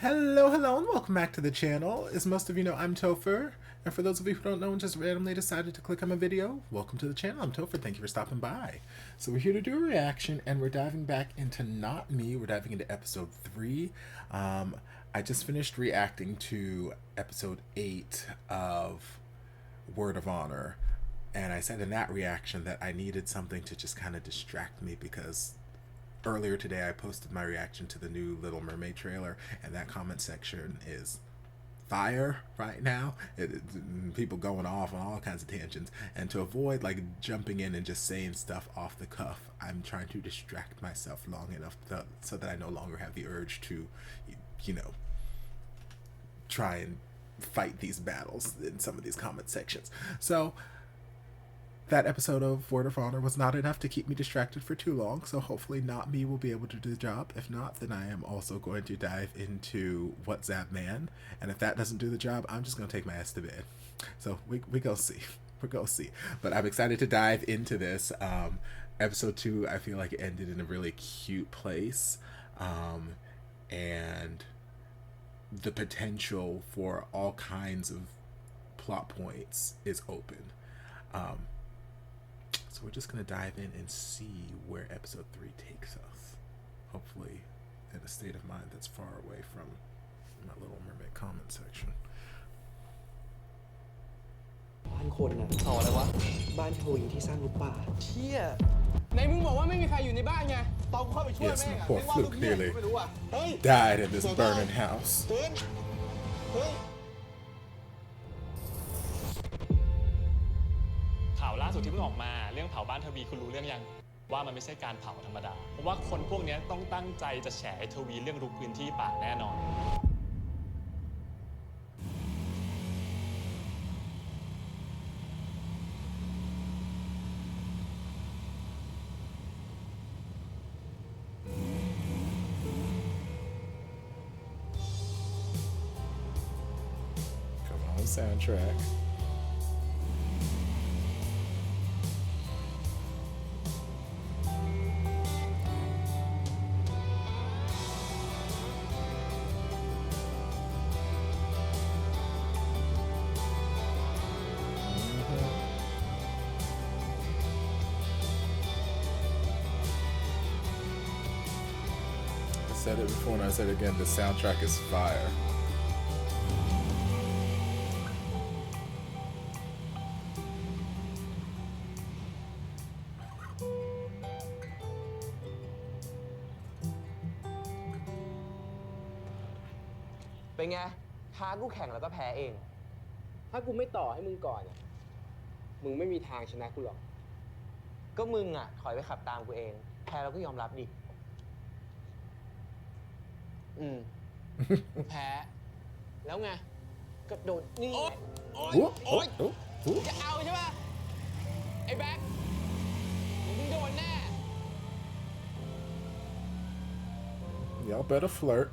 Hello, hello, and welcome back to the channel. As most of you know, I'm Topher, and for those of you who don't know and just randomly decided to click on my video, welcome to the channel. I'm Topher. Thank you for stopping by. So we're here to do a reaction, and we're diving back into Not Me. We're diving into episode 3. I just finished reacting to episode 8 of Word of Honor, and I said in that reaction that I needed something to just kind of distract me because earlier today I posted my reaction to the new Little Mermaid trailer, and that comment section is fire right now. People going off on all kinds of tangents, and to avoid like jumping in and just saying stuff off the cuff, I'm trying to distract myself long enough so that I no longer have the urge to, you know, try and fight these battles in some of these comment sections. So that episode of Word of Honor was not enough to keep me distracted for too long, so hopefully Not Me will be able to do the job. If not, then I am also going to dive into What's That Man, and if that doesn't do the job, I'm just going to take my ass to bed. So we go see. We go see. But I'm excited to dive into this. Episode 2, I feel like it ended in a really cute place, and the potential for all kinds of plot points is open. So we're just going to dive in and see where episode 3 takes us. Hopefully in a state of mind that's far away from my Little Mermaid comment section. บ้านคนน่ะต่ออะไรวะบ้านโทยที่สร้างรูปป่าเชี่ยไหนมึงบอกว่าไม่มีใครอยู่ในบ้านไงตอนเข้าไปช่วย Yes, แม่ my ง poor ไม่ว่า Fluke ลูกเมีย clearly ไม่รู้อ่ะเฮ้ย died in this burning house. ตื่นเฮ้ย ข่าวล่าสุดที่เพิ่งออกมาเรื่องเผาบ้านทวีคุณรู้เรื่องยังว่ามันไม่ใช่การเผาธรรมดาเพราะว่าคนพวกนี้ต้องตั้งใจจะแฉไอ้ทวีเรื่องรุกพื้นที่ป่าแน่นอน Come on, soundtrack. I said it before and I said it again, the soundtrack is fire. เป็นไงท้ากูแข่งแล้วก็แพ้เองถ้ากูไม่ต่อให้มึงก่อนอะมึงไม่มีทางชนะกูหรอกก็มึงอ่ะถอยไปขับตามกูเองแพ้เราก็ยอมรับดิกูแพ้แล้วไงกระโดดนี่ไงโอ๊ยจะเอาใช่ป่ะไอ้แบ็คมึงโดนแน่ Y'all better flirt.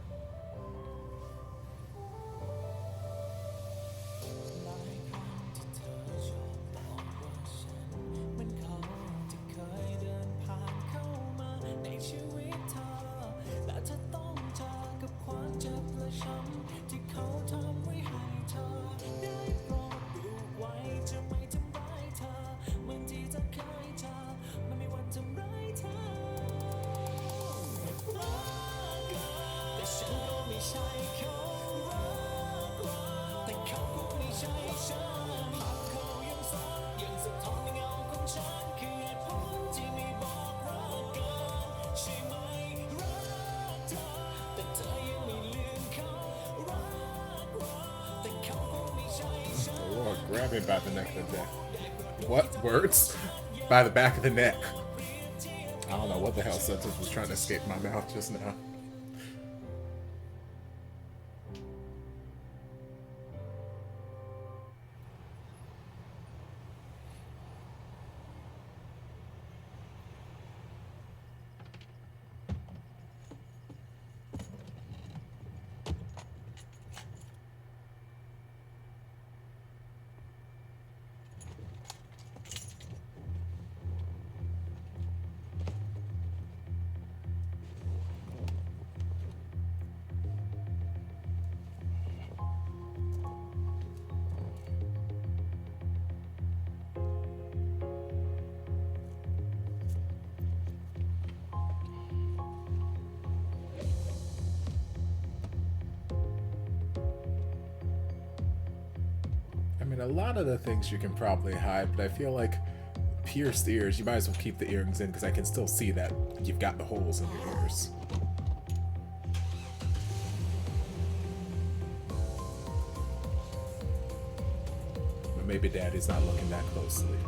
Grab me by the neck of the neck. What words? By the back of the neck. I don't know what the hell sentence was trying to escape my mouth just now. I mean, a lot of the things you can probably hide, but I feel like pierced ears, you might as well keep the earrings in because I can still see that you've got the holes in your ears. But maybe Daddy's not looking that closely.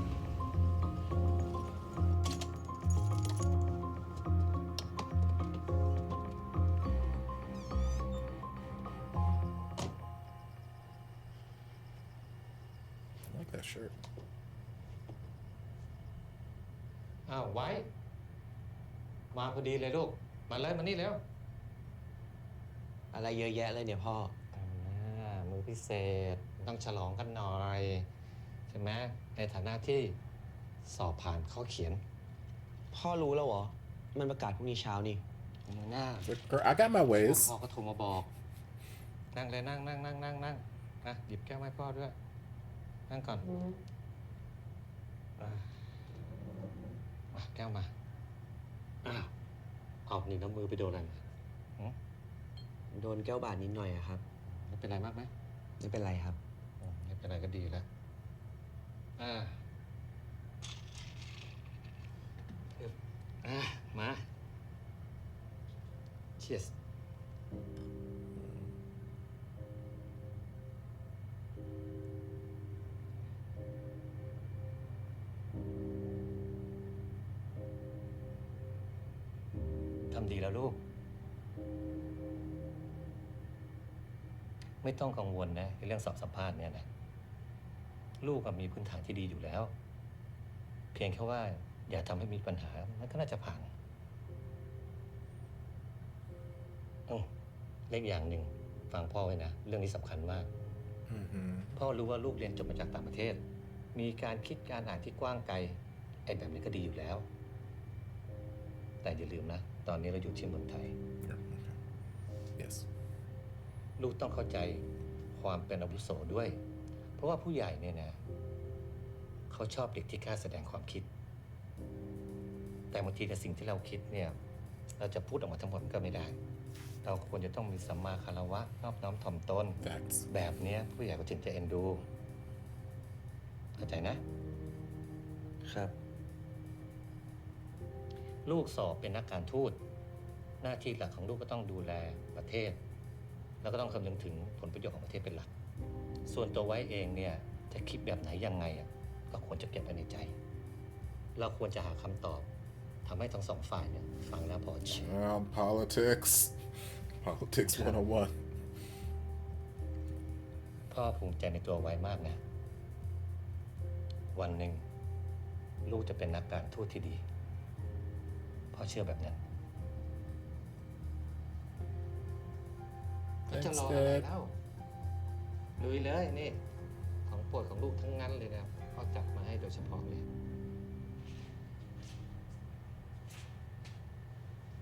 I like that shirt. อ้าวไว้ มาพอดีเลยลูก มาเลยมานี่แล้ว อะไรเยอะแยะเลยเนี่ยพ่อ มือพิเศษต้องฉลองกันหน่อย ใช่ไหมในฐานะที่สอบผ่านข้อเขียน พ่อรู้แล้วเหรอ มันประกาศพรุ่งนี้เช้านี่ หน้า Girl, I got my ways. พ่อก็โทรมาบอก นั่งเลยนั่งนะหยิบแก้วให้พ่อด้วย นั่งก่อนมาแก้วมาเอานี่น้ำมือไปโดนอะไรมา โดนแก้วบาดนิดหน่อยอะครับ ไม่เป็นไรมากไหม ไม่เป็นไรครับ ไม่เป็นไรก็ดีแล้วมา Cheers ทำดีแล้วลูก ไม่ต้องกังวลนะในเรื่องสอบสัมภาษณ์เนี่ยนะ ลูกมีพื้นฐานที่ดีอยู่แล้ว เพียงแค่ว่าอย่าทำให้มีปัญหา มันก็น่าจะผ่านเล็กอย่างหนึ่งฟังพ่อไว้นะ เรื่องนี้สำคัญมาก พ่อรู้ว่าลูกเรียนจบมาจากต่างประเทศ มีการคิดการอ่านที่กว้างไกลไอ้แบบนี้ก็ดีอยู่แล้ว แต่อย่าลืมนะ ตอนนี้เราอยู่ที่เมืองไทย Yes. ลูกต้องเข้าใจความเป็นอาวุโสด้วย เพราะว่าผู้ใหญ่เนี่ยนะเขาชอบเด็กที่กล้าแสดงความคิด แต่บางทีในสิ่งที่เราคิดเนี่ยเราจะพูดออกมาทั้งหมดก็ไม่ได้ เราควรจะต้องมีสัมมาคารวะนอบน้อมถ่อมตน Facts. แบบนี้ผู้ใหญ่ก็ถึงจะเอ็นดู เข้าใจนะ ครับ ลูกสอบเป็นนักการทูตหน้าที่หลักของลูกก็ต้องดูแลประเทศ แล้วก็ต้องคำนึงถึงผลประโยชน์ของประเทศเป็นหลัก ส่วนตัวไว้เองเนี่ยจะคิดแบบไหนยังไงก็ควรจะเก็บไว้ในใจ เราควรจะหาคำตอบทำให้ทั้งสองฝ่ายเนี่ยฟังแล้วพอใจ Politics. Politics 101. พ่อภูมิใจในตัวไว้มากนะ วันหนึ่งลูกจะเป็นนักการทูตที่ดีพ่อเชื่อแบบนั้น Thanks, จะรออะไร Dad. แล้วลุยเลยนี่ ของโปรดของลูกทั้งนั้นเลยนะพ่อจัดมาให้โดยเฉพาะเลย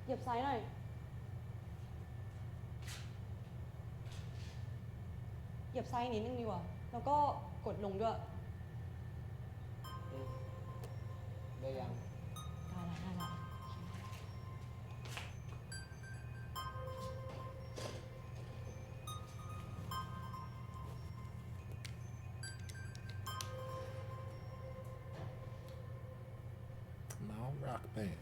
เหยียบซ้ายหน่อย เหยียบซ้ายนิดนึงดีกว่า แล้วก็กดลงด้วย ได้ยัง ได้ละ Mount Rock Band.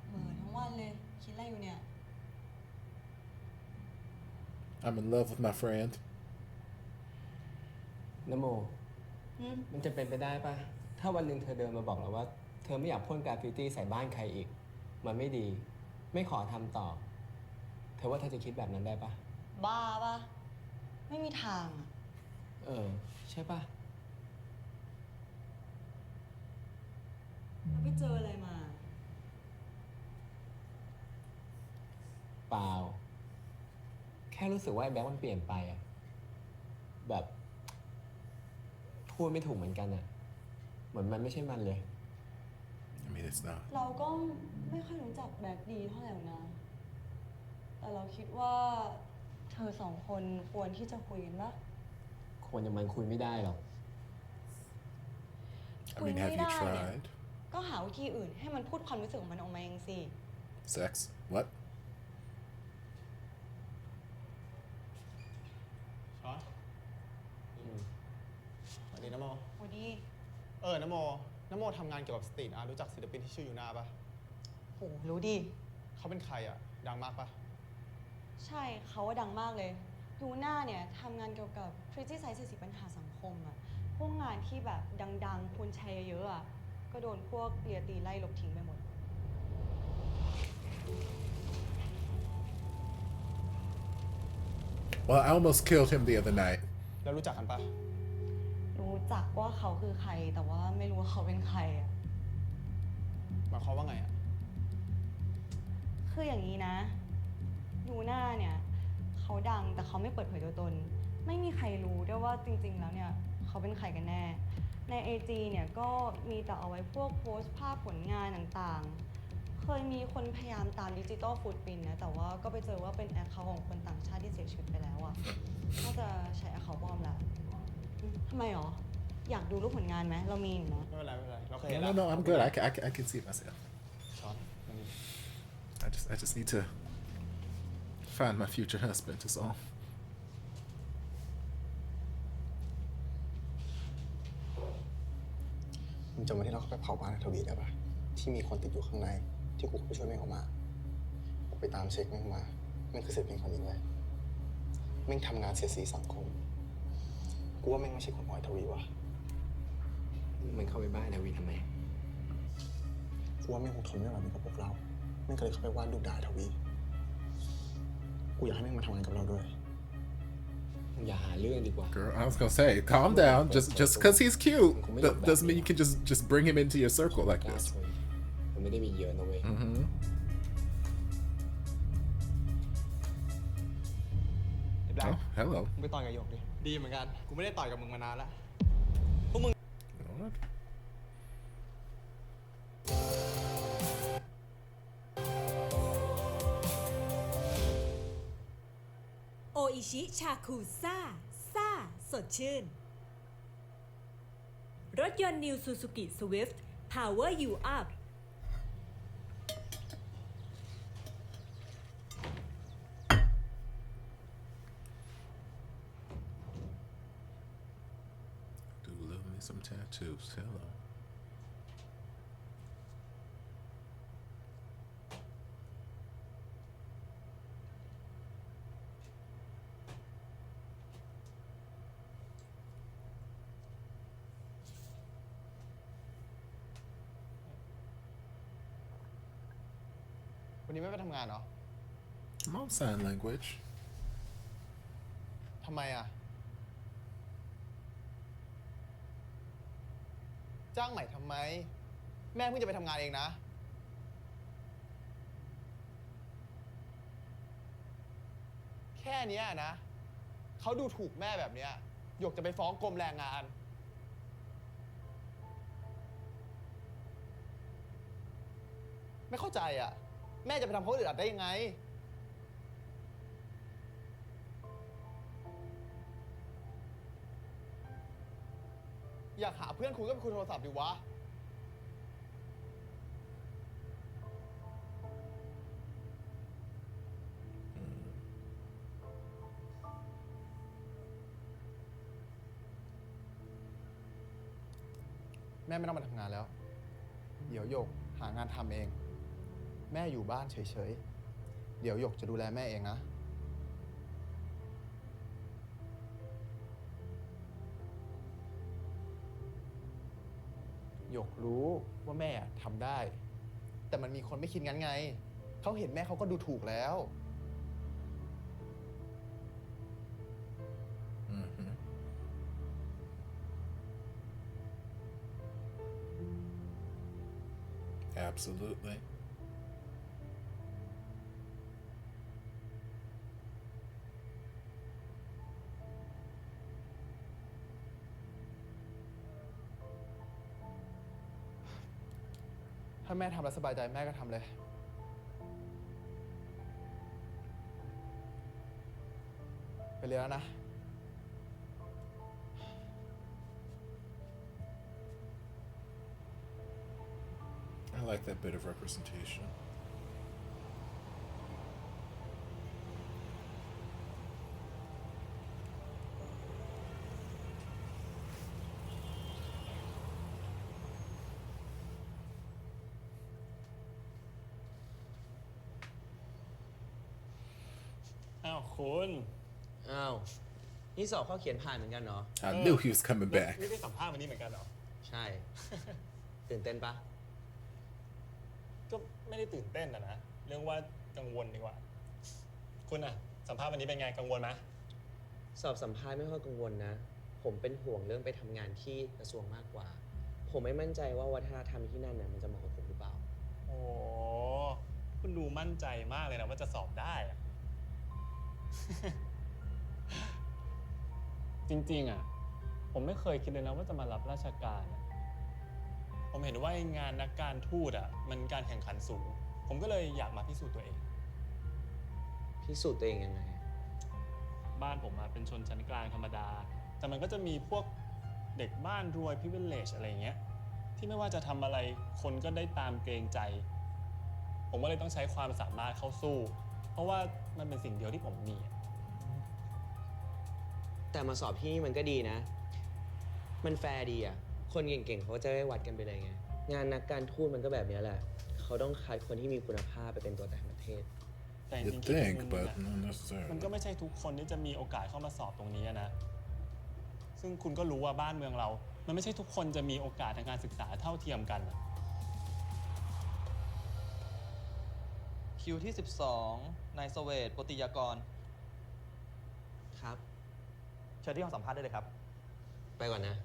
เหม่อทั้งวันเลย คิดอะไรอยู่เนี่ย I'm in love with my friend. นโม อืม มันจะเป็นไปได้ปะถ้าวันหนึ่งเธอเดินมาบอกเราว่า เธอไม่อยากพ่นกราฟฟิตี้ใส่บ้านใครอีก มันไม่ดี ไม่ขอทำต่อ เธอว่าเธอจะคิดแบบนั้นได้ปะ บ้าปะไม่มีทางอะ ใช่ปะ แล้วไปเจออะไรมา เปล่า แค่รู้สึกว่าไอ้แบ็คมันเปลี่ยนไปอะแบบ พูดไม่ถูกเหมือนกันอะเหมือนมันไม่ใช่มันเลย I mean, it's not. เราก็ไม่ค่อยรู้จักแบ็คดีเท่าไหร่หรอกนะ แต่เราคิดว่าเธอสองคนควรที่จะคุยกันปะ คนอย่างมันคุยไม่ได้หรอก ท I คุย mean, ไม่ have you ได้เนี่ย tried ก็หาวิธีอื่นให้มันพูดความรู้สึกของมันออกมาเองสิ sex? What? ช้อนสวัสดีนโม โอ้ดี นโมทำงานเกี่ยวกับสตรีทอาร์ตรู้จักศิลปินที่ชื่อยูนาปะ โหรู้ดี เขาเป็นใครอ่ะ ดังมากปะ ใช่เขาว่าดังมากเลยดูหน้าเนี่ยทำงานเกี่ยวกับ criticize ปัญหาสังคมอะพวกงานที่แบบดังๆคนแชร์เยอะอะก็โดนพวกเลียตีไล่ลบทิ้งไปหมด Well, I almost killed him the other night. แล้วรู้จักกันปะ รู้จักว่าเขาคือใครแต่ว่าไม่รู้ว่าเขาเป็นใครอะ หมายความว่าไงอ่ะ คืออย่างนี้นะดูหน้าเนี่ยเขาดังแต่เขาไม่เปิดเผยตัวตน ไม่มีใครรู้ด้วยว่าจริงๆแล้วเนี่ยเขาเป็นใครกันแน่ ใน IG เนี่ยก็มีแต่เอาไว้พวกโพสต์ภาพผลงานต่างๆ เคยมีคนพยายามตามดิจิตอลฟุตปรินท์นะแต่ว่าก็ไปเจอว่าเป็นแอคเคาท์ของคนต่างชาติที่เสียชีวิตไปแล้วอะน่าจะใช้แอคเคาท์ปลอมแหละทำไมหรอ อยากดูรูปผลงานไหมเรามีอยู่นะ ไม่เป็นไรเราเคย No, เห็น no, แล้ว no, I'm good. I can see it myself. ช้อนมานี่ I just need to find my future husband is all. มึงจำวันที่เราเข้าไปเผาบ้านทวีได้ปะที่มีคนติดอยู่ข้างในที่กูไปช่วยแม่งออกมากูไปตามเช็คแม่งมาแม่งคือศิลปินคนนี้เว้ยแม่งทำงานเสียดสีสังคมกูว่าแม่งไม่ใช่คนอ่อยทวีวะ มันเข้าไปบ้านนะวีทำไม กูว่าแม่งคงทนไม่ไหวเหมือนกับพวกเราแม่งก็เลยเข้าไปวาดรูปด่าทวีกูอยากให้แม่งมาทำงานกับเราด้วย อย่าหาเรื่องดีกว่า Girl, I was gonna say, calm down. Just because he's cute doesn't mean you can just bring him into your circle like กล้า this. ช่วยมันไม่ได้มีเยอะนะเว้ย Mm-hmm. ไอ้แบล็ค Oh, hello. มึงไปต่อยกับหยกดิ ดีเหมือนกัน กูไม่ได้ต่อยกับมึงมานานแล้ว What? โออิชิชาคุซ่าซ่าสดชื่น รถยนต์ New Suzuki Swift Power You Up Do love me some tattoos. Hello. วันนี้ไม่ไปทำงานเหรอ I'm on sign language. ทำไมอ่ะ จ้างใหม่ทำไม แม่เพิ่งจะไปทำงานเองนะ แค่เนี้ยนะ เขาดูถูกแม่แบบเนี้ยหยกจะไปฟ้องกรมแรงงาน ไม่เข้าใจอ่ะ แม่จะไปทำเขาอึดอัดได้ยังไง อยากหาเพื่อนคุยก็ไปคุยโทรศัพท์ดิวะ แม่ไม่ต้องมาทำงานแล้ว เดี๋ยวหยกหางานทำเอง แม่อยู่บ้านเฉยๆ เดี๋ยวหยกจะดูแลแม่เองนะ หยกรู้ว่าแม่ทำได้ แต่มันมีคนไม่คิดงั้นไง เขาเห็นแม่เขาก็ดูถูกแล้ว Mm-hmm. Absolutely. ถ้าแม่ทำแล้วสบายใจแม่ก็ทำเลย ไปเรียนแล้วนะ I I like that bit of representation.คุณ อ้าว นี่สอบข้อเขียนผ่านเหมือนกันเหรอ I knew he was coming back. นี่ได้สัมภาษณ์วันนี้เหมือนกันเหรอ ใช่ ตื่นเต้นปะ ก็ไม่ได้ตื่นเต้นนะเรื่องว่ากังวลดีกว่า คุณอะสัมภาษณ์วันนี้เป็นไงกังวลไหม สอบสัมภาษณ์ไม่ค่อยกังวลนะ ผมเป็นห่วงเรื่องไปทำงานที่กระทรวงมากกว่า ผมไม่มั่นใจว่าวัฒนธรรมที่นั่นเนี่ยมันจะเหมาะกับผมหรือเปล่า โอ้คุณดูมั่นใจมากเลยนะว่าจะสอบได้อะ จริงๆอ่ะผมไม่เคยคิดเลยนะว่าจะมารับราชการอะผมเห็นว่าไอ้งานนักการทูตอ่ะมันการแข่งขันสูง ผมก็เลยอยากมาพิสูจน์ตัวเอง พิสูจน์ตัวเองยังไง บ้านผมมาเป็นชนชั้นกลางธรรมดา แต่มันก็จะมีพวกเด็กบ้านรวย privilege อะไรเงี้ยที่ไม่ว่าจะทำอะไรคนก็ได้ตามเกรงใจ ผมก็เลยต้องใช้ความสามารถเข้าสู้ เพราะว่ามันเป็นสิ่งเดียวที่ผมมีอะ แต่มาสอบที่นี่มันก็ดีนะ มันแฟร์ดีอ่ะ คนเก่งๆเขาก็จะได้วัดกันไปเลยไง งานนักการทูตมันก็แบบนี้แหละ เขาต้องคัดคนที่มีคุณภาพไปเป็นตัวแทนประเทศ แต่จ You ริงๆคิดอีก think, มุม but นึง not อะ necessarily. มันก็ไม่ใช่ทุกคนที่จะมีโอกาสเข้ามาสอบตรงนี้นะ ซึ่งคุณก็รู้ว่าบ้านเมืองเรา มันไม่ใช่ทุกคนจะมีโอกาสทางการศึกษาเท่าเทียมกันอะ คิวที่ 12 นายเสเวต โปติยากร ครับ เชิญที่ห้องสัมภาษณ์ได้เลยครับ ไปก่อนนะ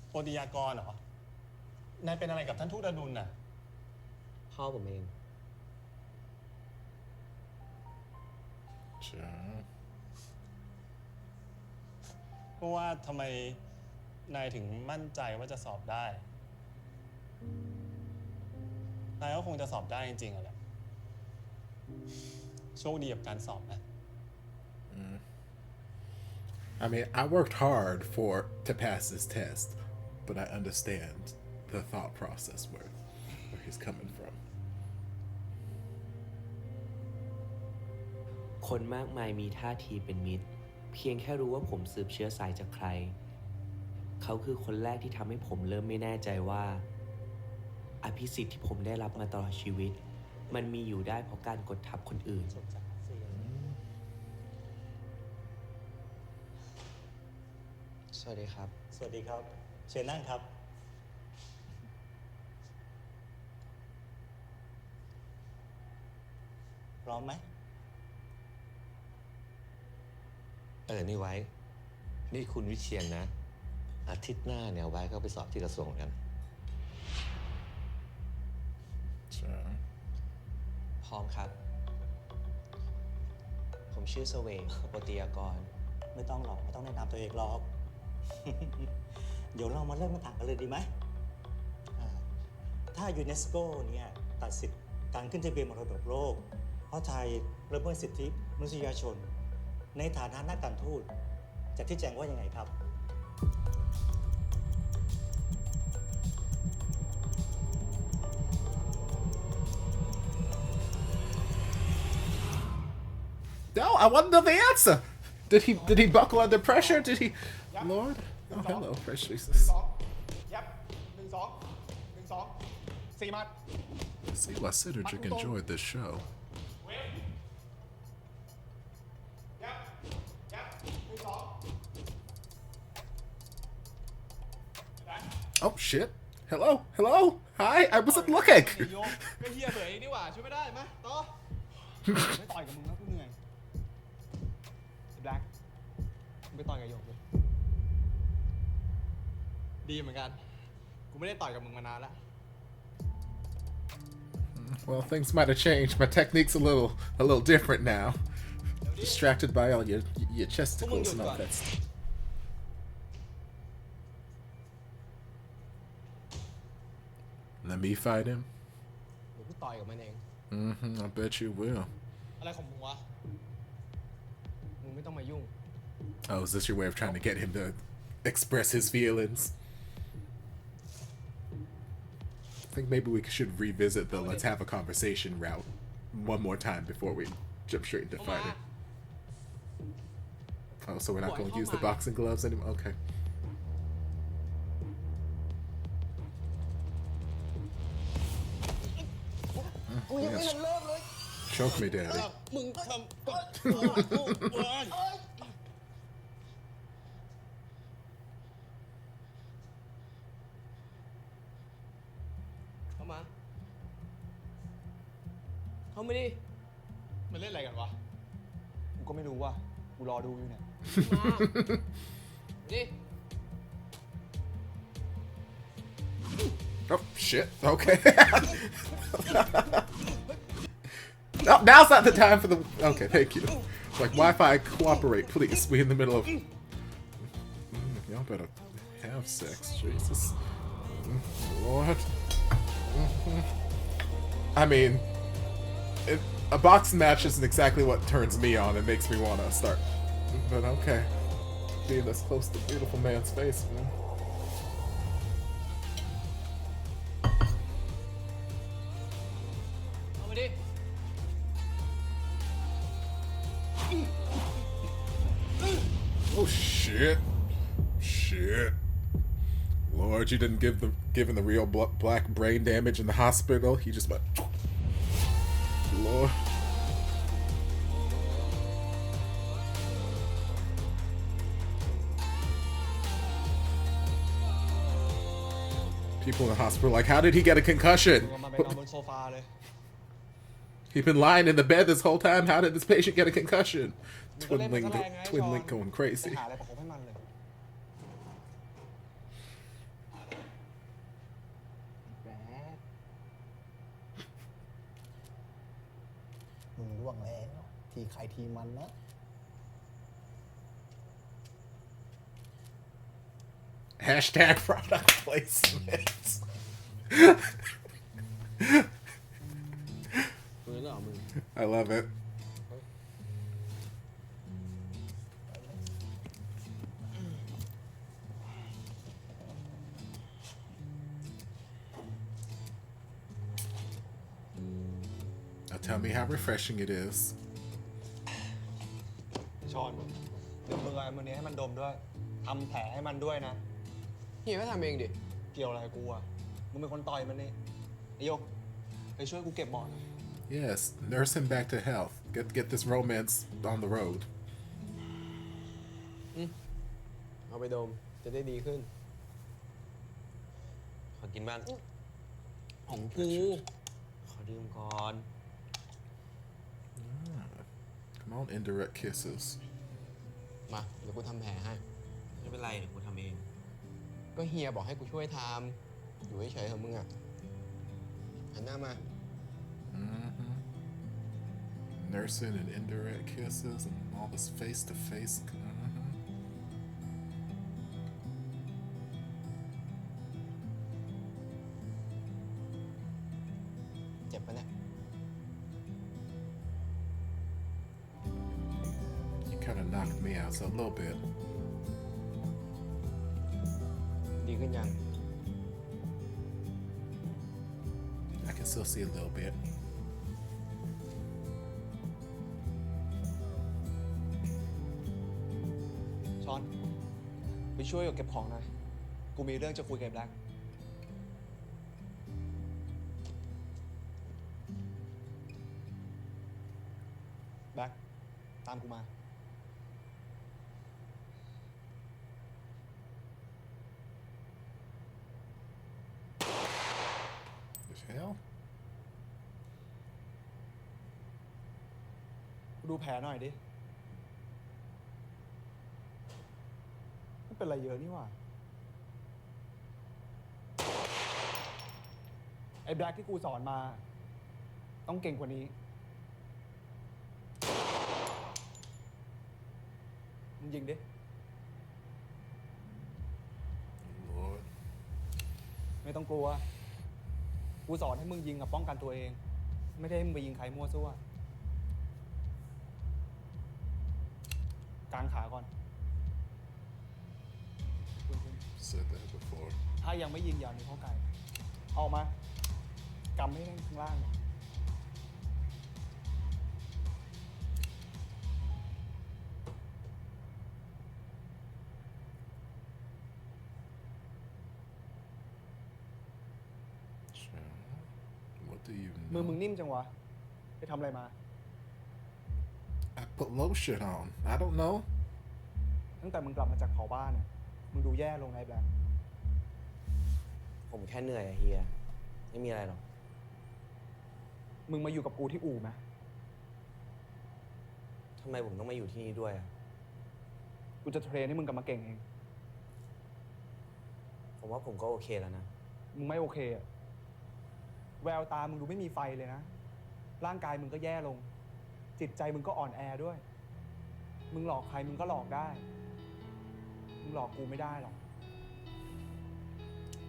โปรติยากรเหรอ นายเป็นอะไรกับท่านทูตอดุลน่ะ พ่อผมเอง Sure. เพราะว่าทำไมนายถึงมั่นใจว่าจะสอบได้ นายก็คงจะสอบได้จริงๆอะแหละ โชคดีกับการสอบนะ I mean, I worked hard to pass this test, but I understand the thought process where he's coming from. คนมากมายมีท่าทีเป็นมิตร เพียงแค่รู้ว่าผมสืบเชื้อสายจากใคร เขาคือคนแรกที่ทำให้ผมเริ่มไม่แน่ใจว่า อภิสิทธิ์ที่ผมได้รับมาตลอดชีวิต มันมีอยู่ได้เพราะการกดทับคนอื่น สวัสดีครับ สวัสดีครับ เชิญนั่งครับ พร้อมไหม นี่ไว้ นี่คุณวิเชียรนะ อาทิตย์หน้าเนี่ยไว้ก็ไปสอบที่กระทรวงกัน Sure. พร้อมครับ ผมชื่อเสเวต โปติยากร ไม่ต้องหรอก ไม่ต้องแนะนำตัวเองหรอก เดี๋ยวเรามาเริ่มกันถามกันเลยดีไหมถ้ายูเนสโกเนี่ยตัดสิทธิ์การขึ้นทะเบียนมรดกโลก เพราะไทยละเมิดสิทธิมนุษยชน ในฐานะนักการทูตจะชี้แจงว่ายังไงครับ No, I want to know the answer. Did he buckle under pressure? Did he? Lord, oh hello, precious Jesus. ยับ1 2 1 2 4 มัด See why Cedric enjoyed this show. เว้ยยับ1 2 Oh shit! Hello. Hi, I wasn't looking. โยก็เฮียเผยนี่หว่าช่วยไม่ได้มาต่อ ไม่ต่อยกับมึงแล้วกูเหนื่อยแบล็คมึงไปต่อยกับโยกเลยดีเหมือนกัน กูไม่ได้ต่อยกับมึงมานานแล้ว Well, things might have changed. My technique's a little different now. Distracted by all your chesticles and all that stuff. Let me fight him. เดี๋ยวกูต่อยกับมันเอง I bet you will. อะไรของมึงวะ มึงไม่ต้องมายุ่ง Oh, is this your way of trying to get him to express his feelings? think maybe we should revisit the let's have a conversation route one more time before we jump straight into fighting. Oh, so we're not going to use the boxing gloves anymore? Okay. Yes. Choke me, daddy. มึงทำก่อนเข้ามา เข้ามาดิ มันเล่นอะไรกันวะ กูก็ไม่รู้ว่ะ กูรอดูอยู่เนี่ย มาดิ Oh, shit. Okay. Oh, now's not the time for the... Okay, thank you. Like, Wi-Fi, cooperate, please. We in the middle of... Y'all better have sex. Jesus. Lord. I mean, a boxing match isn't exactly what turns me on. It makes me want to start. But okay. Being this close to a beautiful man's face, man. Oh shit! Shit! Lord, you didn't give the real black brain damage in the hospital. He just went. Lord. People in the hospital like, how did he get a concussion? He's been lying in the bed this whole time. How did this patient get a concussion? Twin link going crazy. มึงล่วงแล้วทีใครทีมันนะ Hashtag product placement. I love it. Now tell me how refreshing it is. ชอนเดี๋ยวมึงเอามือนี้ให้มันดมด้วย ทำแผลให้มันด้วยนะ เฮียก็ทำเองดิ เกี่ยวอะไรกูอ่ะ มึงเป็นคนต่อยมันนี่ไอ้โยกไปช่วยกูเก็บหมอน Yes, nurse him back to health. Get this romance on the road. เอาไปดม จะได้ดีขึ้น ขอกินบ้าง ของกู ขอดื่มก่อน Come on, indirect kisses. มา เดี๋ยวกูทำแผลให้ ไม่เป็นไรเดี๋ยวกูทำเอง ก็เฮียบอกให้กูช่วยทำ อยู่เฉยๆเถอะมึงอ่ะ หันหน้ามา Nursing and indirect kisses and all this face-to-face. เจ็บปะเนี่ย You kind of knocked me out, so a little bit. ดีขึ้นยัง I can still see a little bit. ชอน ไปช่วยเก็บของหน่อย กูมีเรื่องจะคุยกับแบล็คแบล็คตามกูมา The hell? ดูแผลหน่อยดิ ไม่เป็นไรเยอะนี่หว่า ไอ้แบล็คที่กูสอนมา ต้องเก่งกว่านี้ มึงยิงดิ Lord. ไม่ต้องกลัว กูสอนให้มึงยิงกับป้องกันตัวเอง ไม่ได้ให้มึงไปยิงใครมั่วซั่ว กางขาก่อน Said that before. ถ้ายังไม่ยิงอย่าหนีเข้าไกลออกมา กำให้แน่นข้างล่างเนี่ย What do you มือ know? มึงนิ่มจังวะ ไปทำอะไรมา I put lotion on. I don't know. ตั้งแต่มึงกลับมาจากเผาบ้านน่ะมึงดูแย่ลงไอ้แบล็ค ผมแค่เหนื่อยอะเฮีย ไม่มีอะไรหรอก มึงมาอยู่กับกูที่อู่ไหม ทำไมผมต้องมาอยู่ที่นี่ด้วยอะ กูจะเทรนให้มึงกลับมาเก่งเอง ผมว่าผมก็โอเคแล้วนะ มึงไม่โอเคอะแววตามึงดูไม่มีไฟเลยนะ ร่างกายมึงก็แย่ลง จิตใจมึงก็อ่อนแอด้วย มึงหลอกใครมึงก็หลอกได้ มึงหลอกกูไม่ได้หรอก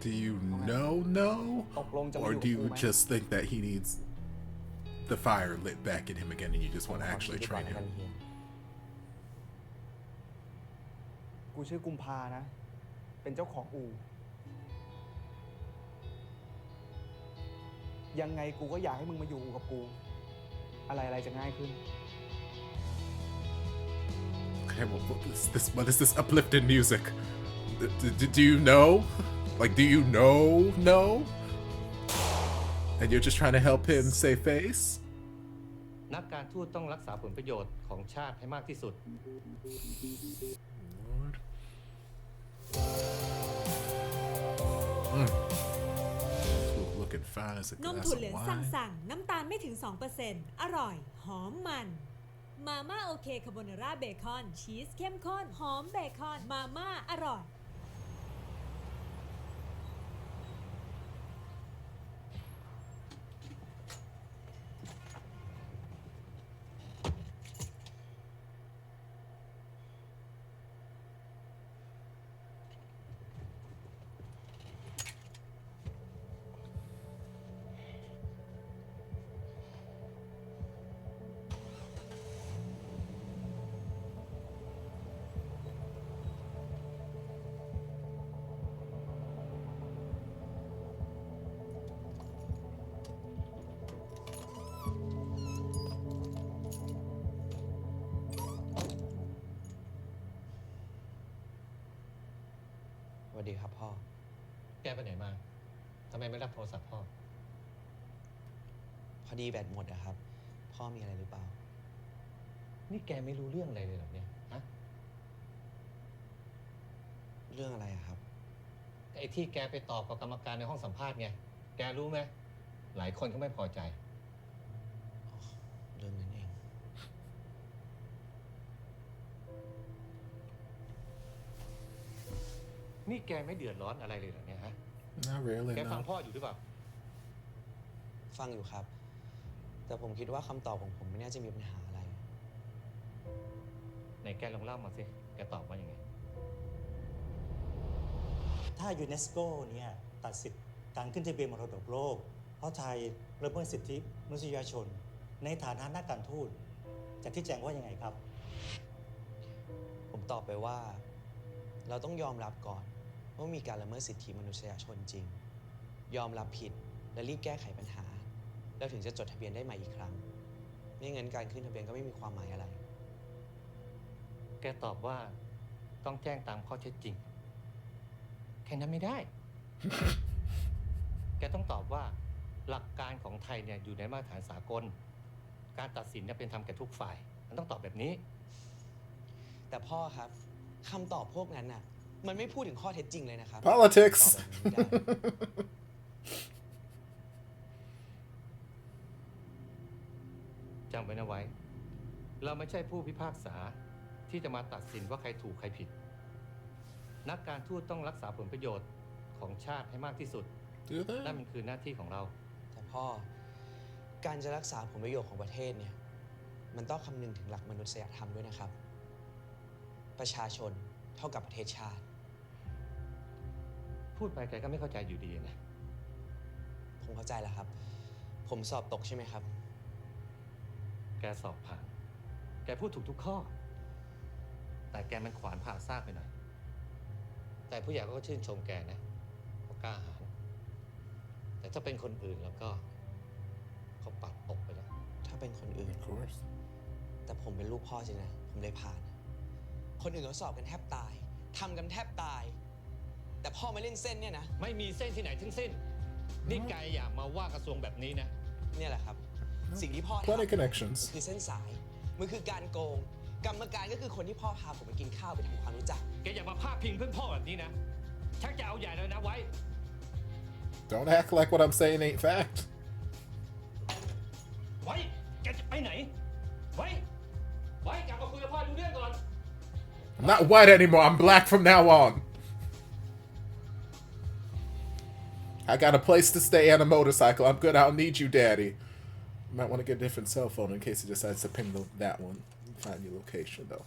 Do you know? No? ตกลงจะมา Or อยู่ do กับกู you ไหม just think that he needs the fire lit back in him again and you just want to ขอ actually คิดก่อน train แล้วกัน him? เฮีย กูชื่อกุมภานะ เป็นเจ้าของอู่ ยังไงกูก็อยากให้มึงมาอยู่อู่กับกู อะไรจะง่ายขึ้น Okay, well, what is this uplifting music? Do you know? Like, do you know? And you're just trying to help him save face? นักการทูตต้องรักษาผลประโยชน์ของชาติให้มากที่สุด Lord. Looking fine as a นม glass ถั่ว of เหลือง wine. สั่งน้ำตาลไม่ถึง 2% อร่อย หอมมัน มาม่าโอเคคาโบนาร่าเบคอน ชีสเข้มข้น หอมเบคอน มาม่าอร่อย สวัสดีครับพ่อ แกไปไหนมา ทำไมไม่รับโทรศัพท์พ่อ พอดีแบตหมดอะครับ พ่อมีอะไรหรือเปล่า นี่แกไม่รู้เรื่องอะไรเลยเหรอเนี่ย ฮะ เรื่องอะไรอะครับ ไอ้ที่แกไปตอบกับกรรมการในห้องสัมภาษณ์ไง แกรู้ไหม หลายคนก็ไม่พอใจ เรื่องนั้นเอง นี่แกไม่เดือดร้อนอะไรเลยเหรอเนี่ยฮะ Not really, แกฟัง no. พ่ออยู่หรือเปล่า ฟังอยู่ครับ แต่ผมคิดว่าคำตอบของผมไม่น่าจะมีปัญหาอะไร ไหนแกลองเล่ามาสิ แกตอบว่ายังไง ถ้ายูเนสโกเนี่ยตัดสิทธิ์การขึ้นทะเบียนมรดกโลก เพราะไทยละเมิดสิทธิมนุษยชน ในฐานะนักการทูตจะชี้แจงว่ายังไงครับ ผมตอบไปว่า เราต้องยอมรับก่อนว่ามีการละเมิดสิทธิมนุษยชนจริง ยอมรับผิดและรีบแก้ไขปัญหา แล้วถึงจะจดทะเบียนได้ใหม่อีกครั้ง ไม่งั้นการขึ้นทะเบียนก็ไม่มีความหมายอะไร แกตอบว่าต้องแจ้งตามข้อเท็จจริง แค่นั้นไม่ได้ แกต้องตอบว่าหลักการของไทยเนี่ยอยู่ในมาตรฐานสากล การตัดสินเนี่ยเป็นธรรมแก่ทุกฝ่าย มันต้องตอบแบบนี้ แต่พ่อครับคำตอบพวกนั้นน่ะ มันไม่พูดถึงข้อเท็จจริงเลยนะครับ Politics. ตอบแบบนี้ไม่ได้ จำไว้นะไว้ เราไม่ใช่ผู้พิพากษาที่จะมาตัดสินว่าใครถูกใครผิด นักการทูตต้องรักษาผลประโยชน์ของชาติให้มากที่สุด Do นั่น they? มันคือหน้าที่ของเรา แต่พ่อการจะรักษาผลประโยชน์ของประเทศเนี่ย มันต้องคำนึงถึงหลักมนุษยธรรมด้วยนะครับ ประชาชนเท่ากับประเทศชาติ พูดไปแกก็ไม่เข้าใจอยู่ดีนะ ผมเข้าใจแล้วครับ ผมสอบตกใช่ไหมครับ แกสอบผ่าน แกพูดถูกทุกข้อ แต่แกมันขวานผ่าซากไปหน่อย แต่ผู้ใหญ่ก็ชื่นชมแกนะเพราะกล้าหาญแต่ถ้าเป็นคนอื่นแล้วก็ เขาปัดตกไปแล้ว ถ้าเป็นคนอื่น Of course. แต่ผมเป็นลูกพ่อจริงนะ ผมเลยผ่าน คนอื่นเขาสอบกันแทบตายทำกันแทบตาย แต่พ่อมาเล่นเส้นเนี่ยนะ ไม่มีเส้นที่ไหนทั้งสิ้น นี่แกอยากมาว่ากระทรวงแบบนี้นะ เนี่ยแหละครับ สิ่งที่พ่อทำ Plenty connections. คือเส้นสาย มันคือการโกง กรรมการก็คือคนที่พ่อพาผมไปกินข้าวไปทำความรู้จัก แกอย่ามาพาดพิงเพื่อนพ่อแบบนี้นะ ชักจะเอาใหญ่เลยนะไว้ Don't act like what I'm saying ain't fact. ไว้ แกจะไปไหน ไว้ ไว้กลับมาคุยกับพ่อดูเรื่องก่อน I'm not white anymore. I'm black from now on. I got a place to stay and a motorcycle. I'm good. I don't need you, Daddy. You might want to get a different cell phone in case he decides to ping that one. Find your location, though.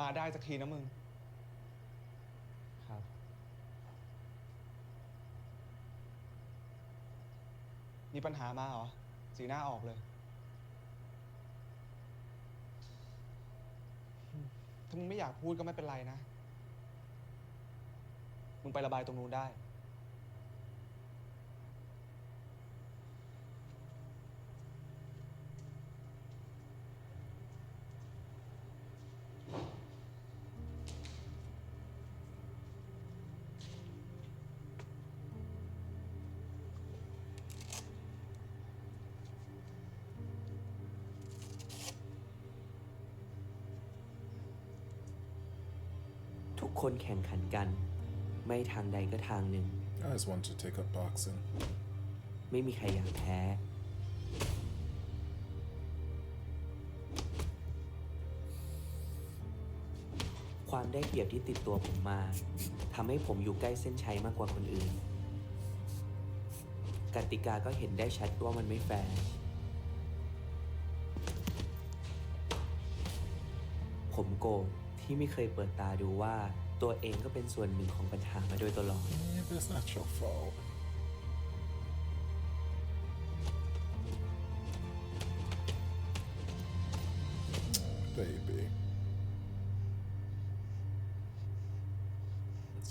มาได้สักทีนะมึง ครับ มีปัญหามาเหรอ สีหน้าออกเลย ถ้ามึงไม่อยากพูดก็ไม่เป็นไรนะ มึงไประบายตรงนู้นได้ ทุกคนแข่งขันกัน ไม่ทางใดก็ทางหนึ่ง I just want to take up boxing. ไม่มีใครอยากแพ้ ความได้เปรียบที่ติดตัวผมมาทำให้ผมอยู่ใกล้เส้นชัยมากกว่าคนอื่น กติกาก็เห็นได้ชัดว่ามันไม่แฟร์ ผมโกรธที่ไม่เคยเปิดตาดูว่าตัวเองก็เป็นส่วนหนึ่งของปัญหามาโดยตลอด Yeah, but it's not your fault. Baby.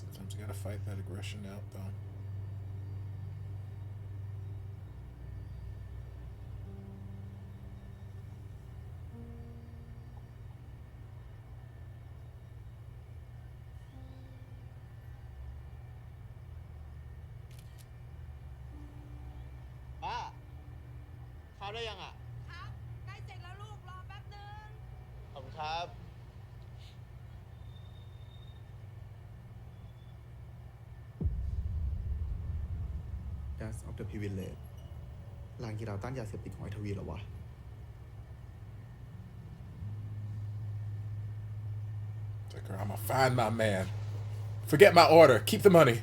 Sometimes you gotta fight that aggression out, though. Pa, เข้าได้ยังอ่ะ ครับ ใกล้เสร็จแล้วลูก รอแป๊บนึง ขอบคุณครับ That's of the privilege ลานกีฬาต้านยาเสพติดของไอทวีเหรอวะ It's like, girl, I'm gonna find my man. Forget my order. Keep the money.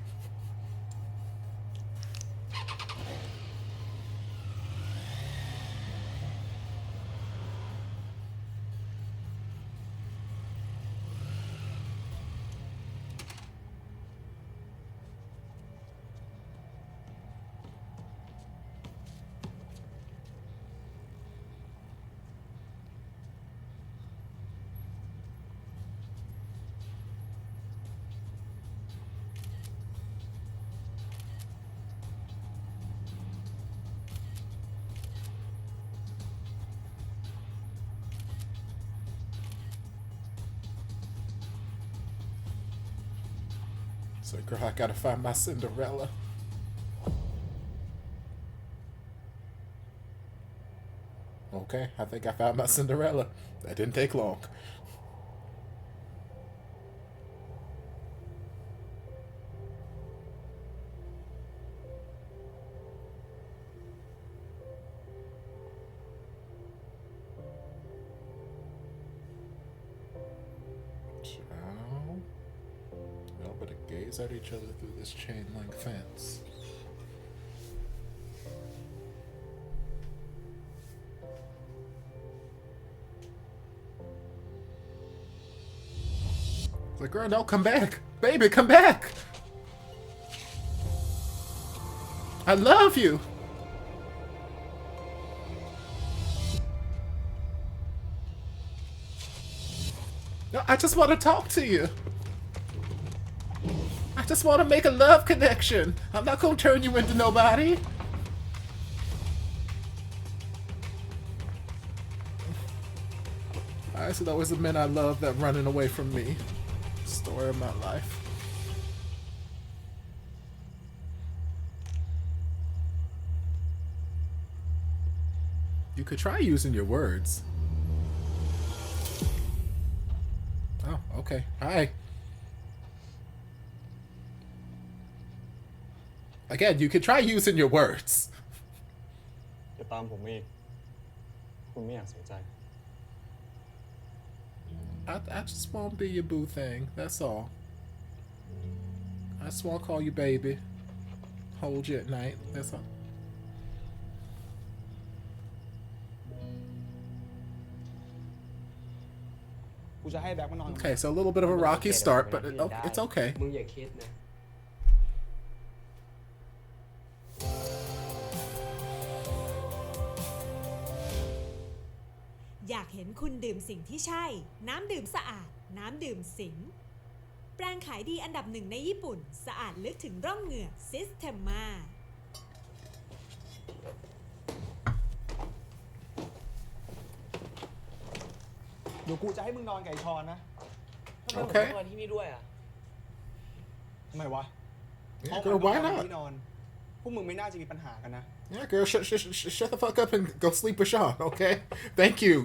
It's like, girl, I gotta find my Cinderella. Okay, I think I found my Cinderella. That didn't take long. Ciao. Nobody gaze at each other through this chain link fence. It's like, girl, no, come back. Baby, come back. I love you. No, I just want to talk to you. I just want to make a love connection. I'm not gonna turn you into nobody. Alright, so always the men I love that running away from me. Story of my life. You could try using your words. Oh, okay. Hi. Again, you could try using your words. จะตามผมอีกคุณไม่อยากเสียใจ I just won't be your boo thing. That's all. I just want to call you baby. Hold you at night. That's all. กูจะให้แบ็คมานอนกับมึง Okay, so a little bit of a rocky start, but it's okay. มึงอย่าคิดนะ อยากเห็นคุณดื่มสิ่งที่ใช่ น้ำดื่มสะอาด น้ำดื่มสิง แปรงขายดีอันดับ 1ในญี่ปุ่น สะอาดลึกถึงร่องเหงือก Systema เดี๋ยวกูจะให้มึงนอนกับไอ้ชอนนะ ทำไมผม Okay. ต้องมาที่นี่ด้วยอ่ะ ทำไมวะ Yeah, girl, why ห้อง not? ที่นอน พวกมึงไม่น่าจะมีปัญหากันนะ Yeah, girl, shut the fuck up and go sleep with Sean, okay? Thank you,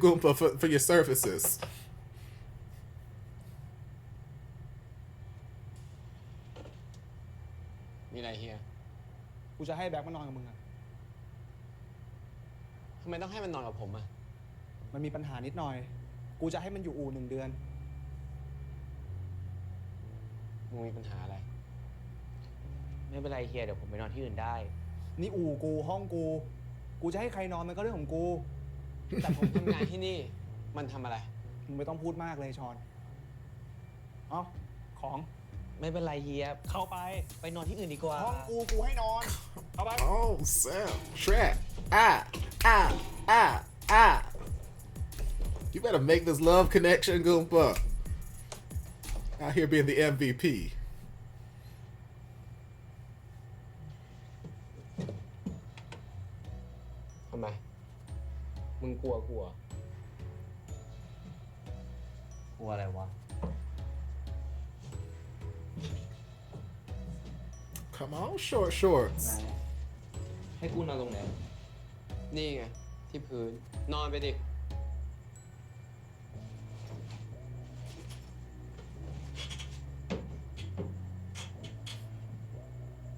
Goomba, for your services. มีอะไรเฮีย กูจะให้แบ็คมานอนกับมึงอะ ทำไมต้องให้มันนอนกับผมอ่ะ มันมีปัญหานิดหน่อย กูจะให้มันอยู่อู่1 เดือน มึงมีปัญหาอะไร ไม่เป็นไรเฮียเดี๋ยวผมไปนอนที่อื่นได้ นี่อู่กูห้องกู กูจะให้ใครนอนมันก็เรื่องของกู แต่ผมทำงานที่นี่ มันทำอะไร มึงไม่ต้องพูดมากเลยชอน เอ้า ของ ไม่เป็นไรเฮีย เข้าไป ไปนอนที่อื่นดีกว่า ห้องกู กูให้นอน เข้าไป Oh, Sam, Trap, You better make this love connection, Goomba. Out here being the MVP. ทำไม มึงกลัว กลัวอะไรวะ Come on, shorts. ให้กูนอนตรงไหน นี่ไง ที่พื้น นอนไปดิ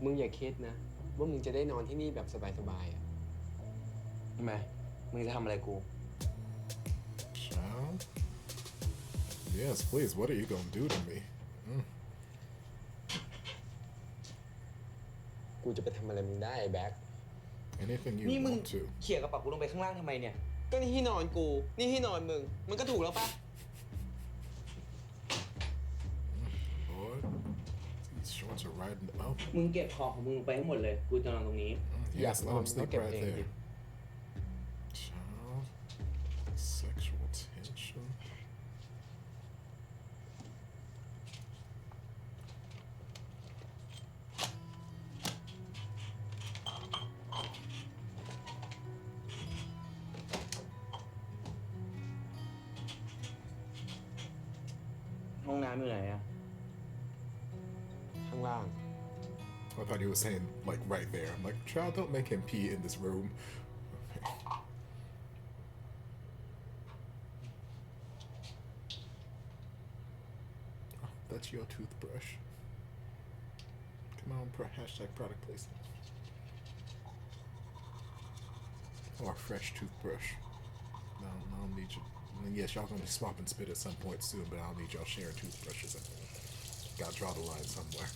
มึงอย่าคิดนะ ว่ามึงจะได้นอนที่นี่แบบสบายๆอ่ะ ทำไม มึงจะทำอะไรกู Child? Yes, please. What are you gonna do to me? กูจะไปทำอะไรมึงได้ไอ้แบ็ค Anything you นี่มึง want to. เขี่ยกระเป๋ากูลงไปข้างล่างทำไมเนี่ย ก็นี่ที่นอนกู นี่ที่นอนมึง มันก็ถูกแล้วปะ Boy, these shorts are riding up. มึงเก็บของของมึงไปให้หมดเลย กูจะนอนตรงนี้ Yes, let him sleep Okay, right okay. there. Child, sexual tension. ห้องน้ำอยู่ไหนอะ ข้างล่าง I thought he was saying like right there. I'm like, child, don't make him pee in this room. Oh, that's your toothbrush. Come on, hashtag product placement. Or fresh toothbrush. No, I don't need you. I mean, yes, y'all gonna be swapping spit at some point soon, but I don't need y'all sharing toothbrushes. Gotta draw the line somewhere.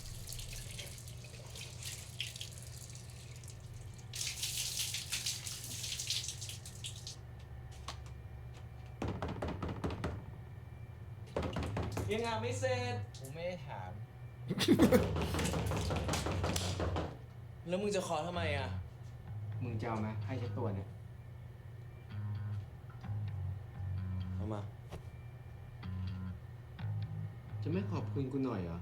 ยังงานไม่เสร็จผมไม่ได้ถาม แล้วมึงจะขอทำไมอ่ะ มึงจะเอาไหมให้เช็ดตัวเนี่ย เอามา จะไม่ขอบคุณกูหน่อยเหรอ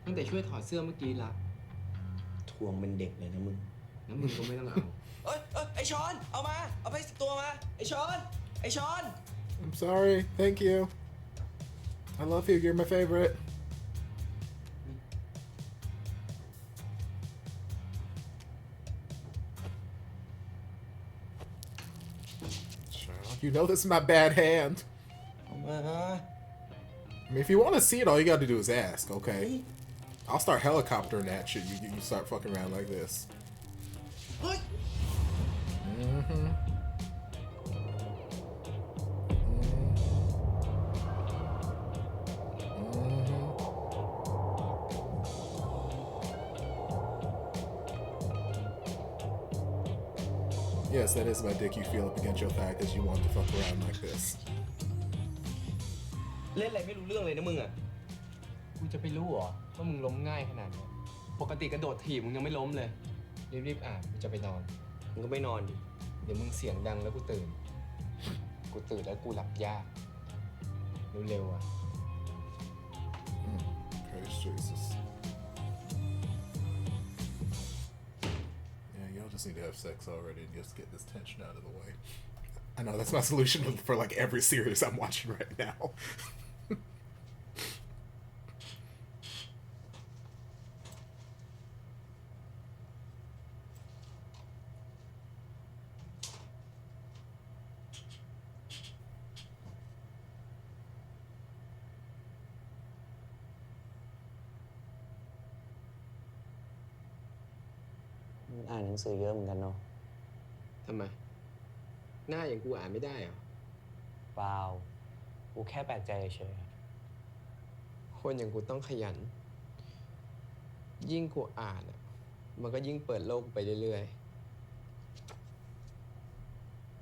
ตั้งแต่ช่วยถอดเสื้อเมื่อกี้ละ ทวงเป็นเด็กเลยนะมึง แล้วมึงก็ไม่ต้องเอา ไอชอน เอามา เอาไปตัวมา ไอชอน ไอชอน I'm sorry. Thank you. I love you. You're my favorite. You know this is my bad hand. I mean, if you want to see it, all you got to do is ask, okay? I'll start helicoptering that shit. You start fucking around like this. Mm-hmm. Yes, that is my dick you feel up against your thigh because you want to fuck around like this. เล่นอะไรไม่รู้เรื่องเลยนะมึงอ่ะ กูจะไปรู้เหรอว่ามึงล้มง่ายขนาดนี้ปกติกระโดดถีบมึงยังไม่ล้มเลยรีบๆอ่านกูจะไปนอน มึงก็ไม่นอนดิ เดี๋ยวมึงเสียงดังแล้วกูตื่นแล้วกูหลับยากเร็วๆอ่ะ Praise Jesus. Yeah, y'all just need to have sex already and just get this tension out of the way. I know that's my solution for like every series I'm watching right now.มึงอ่านหนังสือเยอะเหมือนกันเนาะ ทำไม หน้าอย่างกูอ่านไม่ได้เหรอ เปล่า กูแค่แปลกใจเฉย คนอย่างกูต้องขยัน ยิ่งกูอ่านอ่ะ มันก็ยิ่งเปิดโลกไปเรื่อย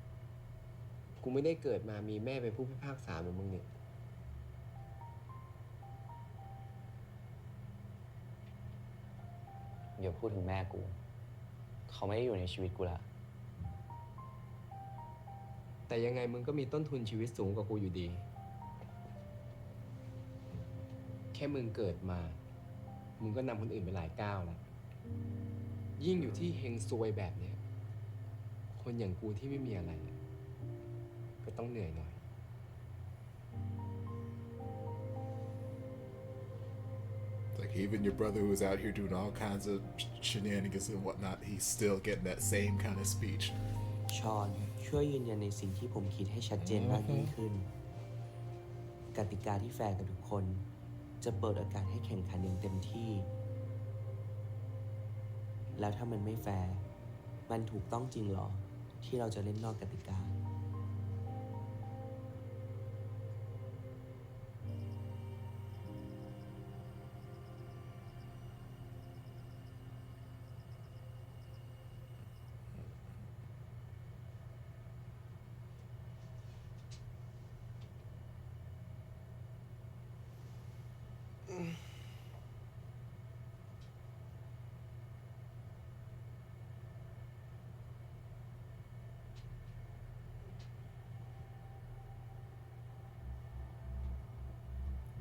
ๆ กูไม่ได้เกิดมามีแม่เป็นผู้พิพากษาเหมือนมึงเนี่ย อย่าพูดถึงแม่กู เขาไม่ได้อยู่ในชีวิตกูละ แต่ยังไงมึงก็มีต้นทุนชีวิตสูงกว่ากูอยู่ดี แค่มึงเกิดมา มึงก็นำคนอื่นไปหลายก้าวแล้ว ยิ่งอยู่ที่เฮงซวยแบบเนี้ย คนอย่างกูที่ไม่มีอะไร ก็ต้องเหนื่อยหน่อย Like even your brother who's out here doing all kinds of shenanigans and whatnot, he's still getting that same kind of speech. ชอนช่วยยืนยันในสิ่งที่ผมคิดให้ชัดเจนมากยิ่งขึ้น กติกาที่แฟร์กับทุกคน จะเปิดโอกาสให้แข่งขันอย่างเต็มที่ แล้วถ้ามันไม่แฟร์มันถูกต้องจริงหรอ ที่เราจะเล่นนอกกติกา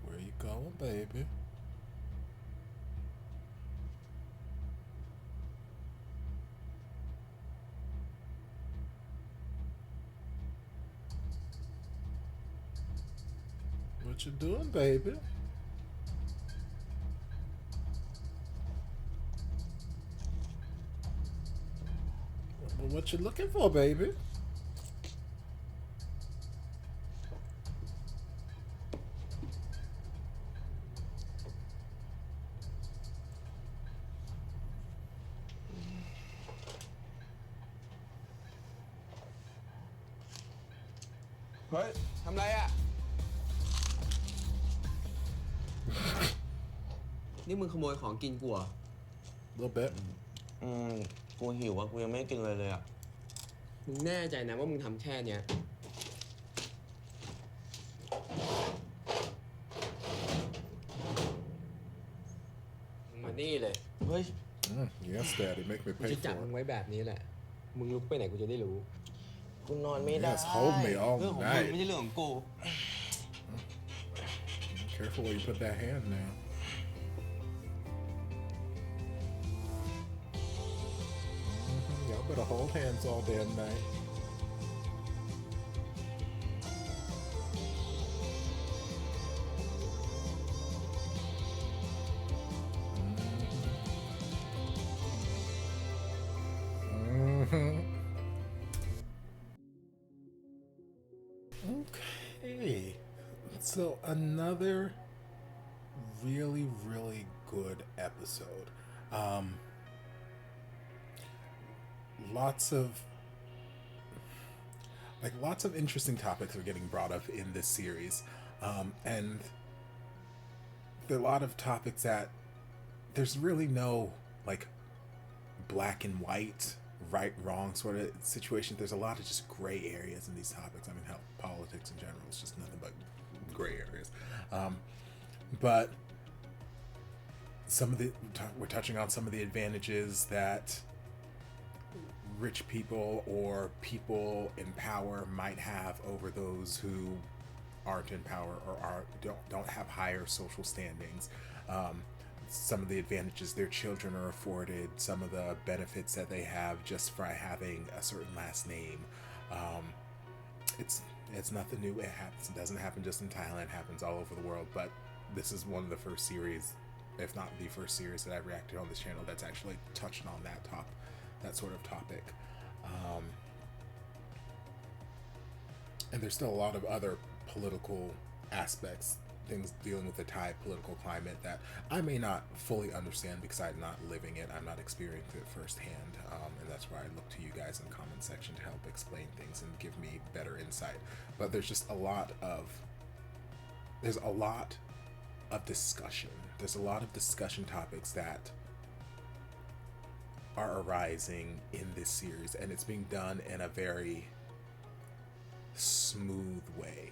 Where you going, baby? What you doing, baby? What you looking for, baby? What? ทำไรอ่ะ นี่มึงขโมยของกินกูเหรอ Little bit. กูหิวอ่ะ กูยังไม่ได้กินเลยอ่ะ มึงแน่ใจนะว่ามึงทำแค่เนี้ย มึงมานี่เลย เฮ้ย Yes, Daddy. Make me กู pay จะจับ for มึง it. ไว้แบบนี้แหละ มึงลุกไปไหนกูจะได้รู้ กูนอนไม่ได้ Yes, hold me all เรื่องของมึง night. ไม่ใช่เรื่องของกู Careful where you put that hand now. Y'all better hold hands all damn night. Okay, so another really good episode. Lots of interesting topics are getting brought up in this series, and there are a lot of topics that there's really no like black and white, right wrong sort of situation. There's a lot of just gray areas in these topics. I mean, hell, politics in general is just nothing but gray areas. But we're touching on some of the advantages that rich people or people in power might have over those who aren't in power or don't have higher social standings. Some of the advantages their children are afforded, some of the benefits that they have just for having a certain last name. It's nothing new. It happens. It doesn't happen just in Thailand. It happens all over the world. But this is one of the first series, if not the first series, that I've reacted on this channel that's actually touched on that sort of topic. And there's still a lot of other political aspects, things dealing with the Thai political climate that I may not fully understand because I'm not living it, I'm not experiencing it firsthand, and that's why I look to you guys in the comment section to help explain things and give me better insight. But there's just a lot of discussion. There's a lot of discussion topics that are arising in this series, and it's being done in a very smooth way.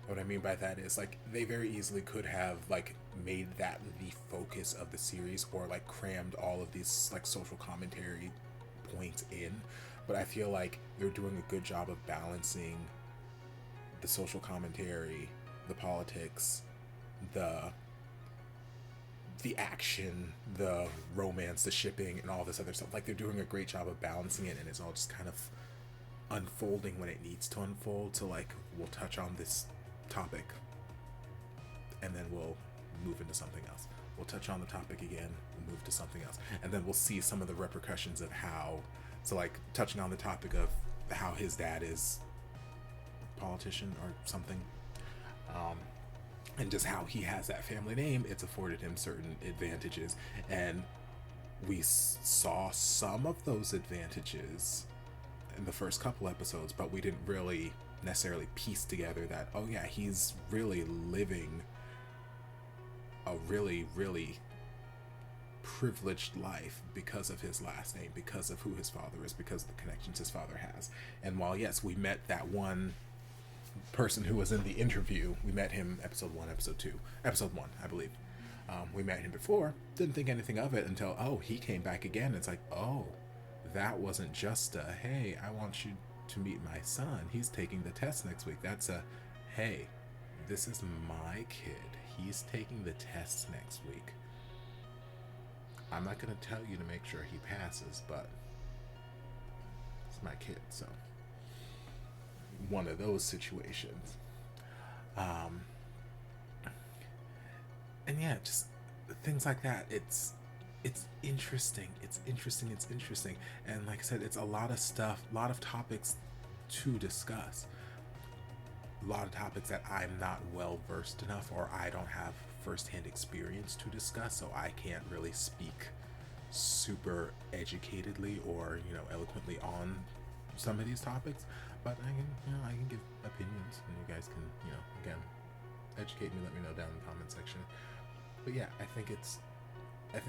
What I mean by that is, like, they very easily could have like made that the focus of the series, or like crammed all of these like social commentary points in, but I feel like they're doing a good job of balancing the social commentary, the politics, the action, the romance, the shipping, and all this other stuff. Like, they're doing a great job of balancing it, and it's all just kind of unfolding when it needs to unfold. So like, we'll touch on this topic and then we'll move into something else. We'll touch on the topic again, we'll move to something else, and then we'll see some of the repercussions of how, so like touching on the topic of how his dad is a politician or something, and just how he has that family name, it's afforded him certain advantages, and we saw some of those advantages in the first couple episodes, but we didn't really necessarily piece together that, oh yeah, he's really living a really privileged life because of his last name, because of who his father is, because of the connections his father has. And while yes, we met that one person who was in the interview, we met him episode 1, episode 1, I believe. We met him before, didn't think anything of it until, oh, he came back again. It's like, oh, that wasn't just a, hey, I want you to meet my son, he's taking the test next week. That's a, hey, this is my kid, he's taking the test next week. I'm not going to tell you to make sure he passes, but it's my kid. So one of those situations. And yeah, just things like that. It's interesting. It's interesting. And like I said, it's a lot of stuff, a lot of topics to discuss. A lot of topics that I'm not well versed enough, or I don't have firsthand experience to discuss, so I can't really speak super educatedly or, you know, eloquently on some of these topics. But I can, you know, I can give opinions, and you guys can, you know, again, educate me, let me know down in the comment section. But yeah, I think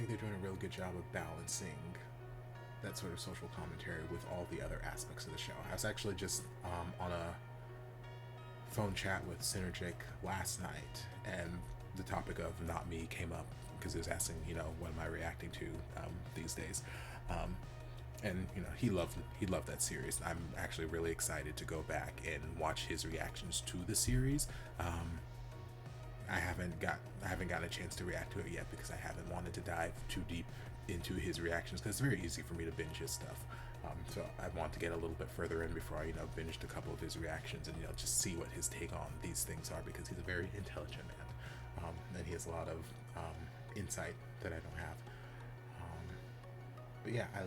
they're doing a real good job of balancing that sort of social commentary with all the other aspects of the show. I was actually just on a phone chat with Synergic last night, and the topic of Not Me came up because he was asking, you know, what am I reacting to these days, and you know, he loved that series. I'm actually really excited to go back and watch his reactions to the series. I haven't gotten a chance to react to it yet because I haven't wanted to dive too deep into his reactions, because it's very easy for me to binge his stuff. So I want to get a little bit further in before I, binged a couple of his reactions and, just see what his take on these things are, because he's a very intelligent man. And he has a lot of insight that I don't have. But yeah, I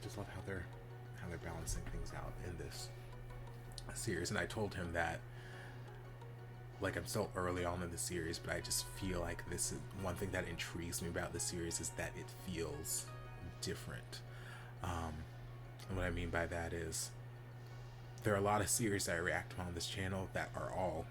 just love how they're balancing things out in this series. And I told him that, like, I'm still early on in the series, but I just feel like this is one thing that intrigues me about the series, is that it feels different. And what I mean by that is, there are a lot of series that I react to on this channel that are all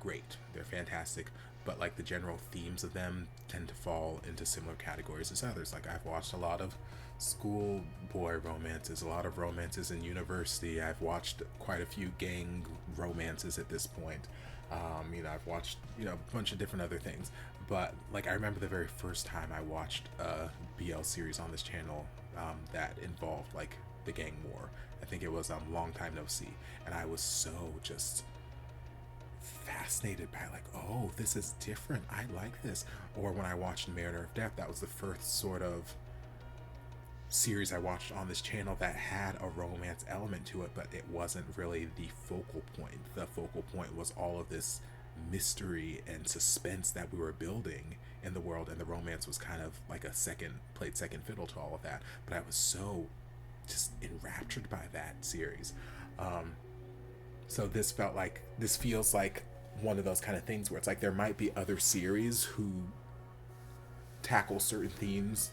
great. They're fantastic, but like the general themes of them tend to fall into similar categories as others. Like, I've watched a lot of schoolboy romances, a lot of romances in university. I've watched quite a few gang romances at this point. I've watched, a bunch of different other things. But, like, I remember the very first time I watched a BL series on this channel that involved, like, the gang war. I think it was Long Time No See. And I was so just fascinated by, like, oh, this is different. I like this. Or when I watched Mariner of Death, that was the first sort of series I watched on this channel that had a romance element to it, but it wasn't really the focal point. The focal point was all of this mystery and suspense that we were building in the world, and the romance was kind of like played second fiddle to all of that. But I was so just enraptured by that series. So this feels like one of those kind of things where it's like there might be other series who tackle certain themes,